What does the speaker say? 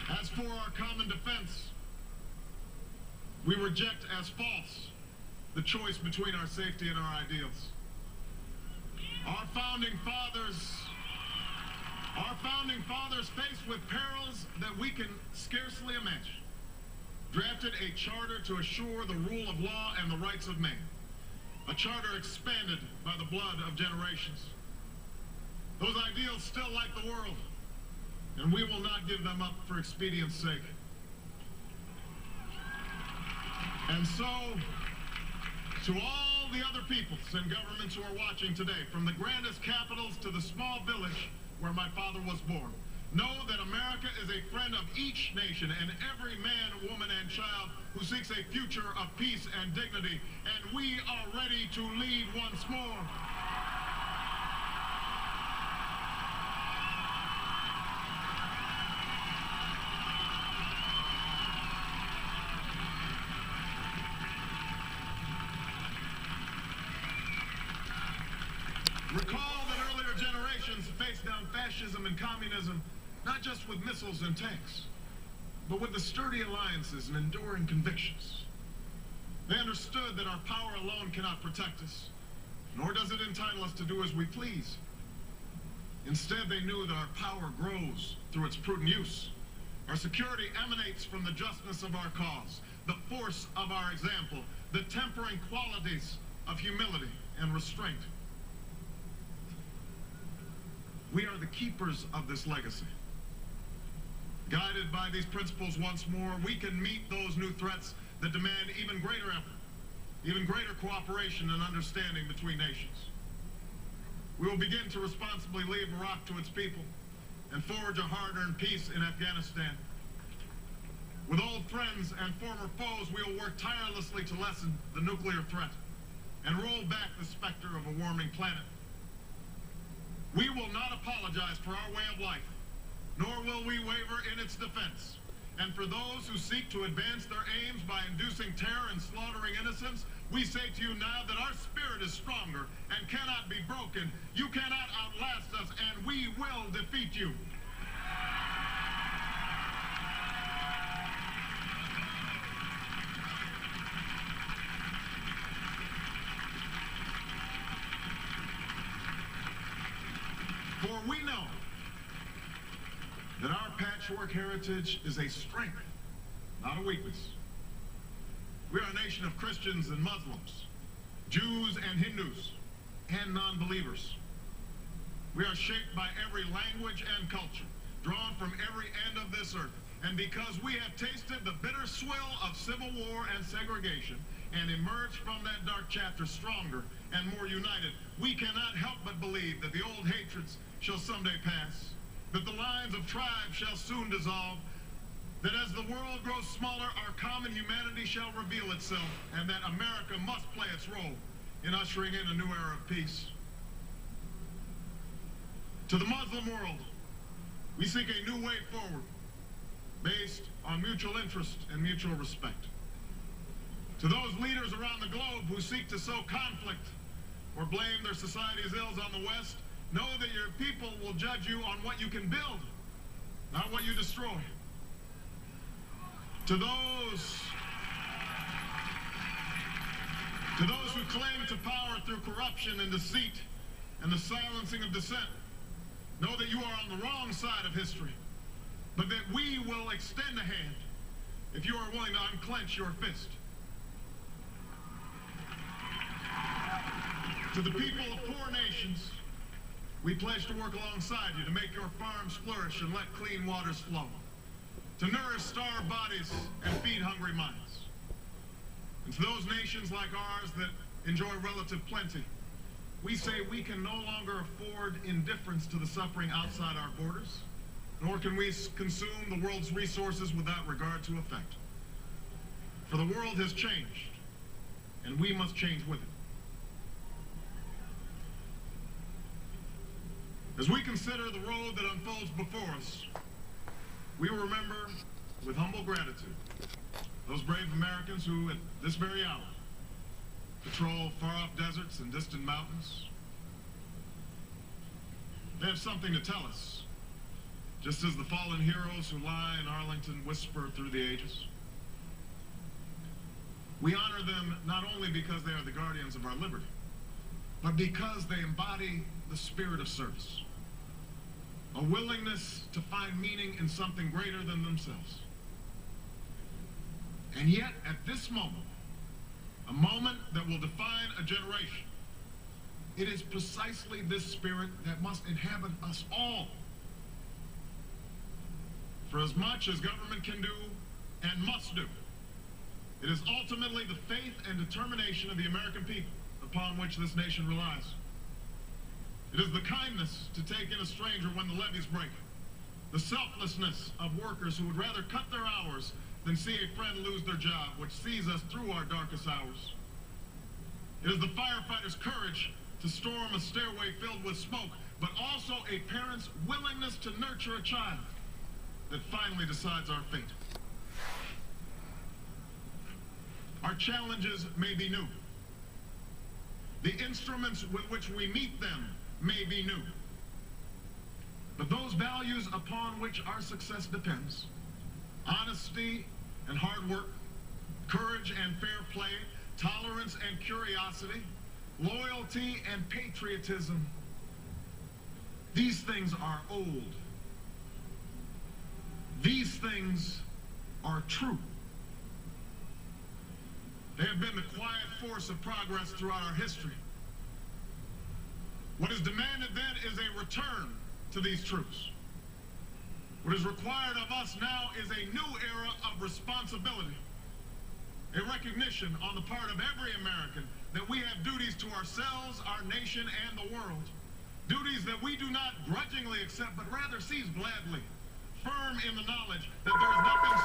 As for our common defense, we reject as false the choice between our safety and our ideals. Our founding fathers faced with perils that we can scarcely imagine, drafted a charter to assure the rule of law and the rights of man, a charter expanded by the blood of generations. Those ideals still light the world, and we will not give them up for expedience sake. And so, to all the other peoples and governments who are watching today, from the grandest capitals to the small village where my father was born, know that America is a friend of each nation and every man, woman, and child who seeks a future of peace and dignity, and we are ready to lead once more. Recall that earlier generations faced down fascism and communism, not just with missiles and tanks, but with the sturdy alliances and enduring convictions. They understood that our power alone cannot protect us, nor does it entitle us to do as we please. Instead, they knew that our power grows through its prudent use. Our security emanates from the justness of our cause, the force of our example, the tempering qualities of humility and restraint. We are the keepers of this legacy. Guided by these principles once more, we can meet those new threats that demand even greater effort, even greater cooperation and understanding between nations. We will begin to responsibly leave Iraq to its people and forge a hard-earned peace in Afghanistan. With old friends and former foes, we will work tirelessly to lessen the nuclear threat and roll back the specter of a warming planet. We will not apologize for our way of life, nor will we waver in its defense. And for those who seek to advance their aims by inducing terror and slaughtering innocents, we say to you now that our spirit is stronger and cannot be broken. You cannot outlast us, and we will defeat you. For we know that our patchwork heritage is a strength, not a weakness. We are a nation of Christians and Muslims, Jews and Hindus, and non-believers. We are shaped by every language and culture, drawn from every end of this earth. And because we have tasted the bitter swill of civil war and segregation and emerged from that dark chapter stronger and more united, we cannot help but believe that the old hatreds shall someday pass, that the lines of tribes shall soon dissolve, that as the world grows smaller, our common humanity shall reveal itself, and that America must play its role in ushering in a new era of peace. To the Muslim world, we seek a new way forward, based on mutual interest and mutual respect. To those leaders around the globe who seek to sow conflict or blame their society's ills on the West, know that your people will judge you on what you can build, not what you destroy. To those who claim to power through corruption and deceit and the silencing of dissent, know that you are on the wrong side of history, but that we will extend a hand if you are willing to unclench your fist. To the people of poor nations, we pledge to work alongside you to make your farms flourish and let clean waters flow, to nourish starved bodies and feed hungry minds. And to those nations like ours that enjoy relative plenty, we say we can no longer afford indifference to the suffering outside our borders, nor can we consume the world's resources without regard to effect. For the world has changed, and we must change with it. As we consider the road that unfolds before us, we will remember with humble gratitude those brave Americans who, at this very hour, patrol far-off deserts and distant mountains. They have something to tell us, just as the fallen heroes who lie in Arlington whisper through the ages. We honor them not only because they are the guardians of our liberty, but because they embody the spirit of service, a willingness to find meaning in something greater than themselves. And yet, at this moment, a moment that will define a generation, it is precisely this spirit that must inhabit us all. For as much as government can do and must do, it is ultimately the faith and determination of the American people upon which this nation relies. It is the kindness to take in a stranger when the levees break, the selflessness of workers who would rather cut their hours than see a friend lose their job, which sees us through our darkest hours. It is the firefighter's courage to storm a stairway filled with smoke, but also a parent's willingness to nurture a child that finally decides our fate. Our challenges may be new. The instruments with which we meet them may be new. But those values upon which our success depends, honesty and hard work, courage and fair play, tolerance and curiosity, loyalty and patriotism, these things are old. These things are true. They have been the quiet force of progress throughout our history. What is demanded then is a return to these truths. What is required of us now is a new era of responsibility, a recognition on the part of every American that we have duties to ourselves, our nation, and the world. Duties that we do not grudgingly accept, but rather seize gladly, firm in the knowledge that there is nothing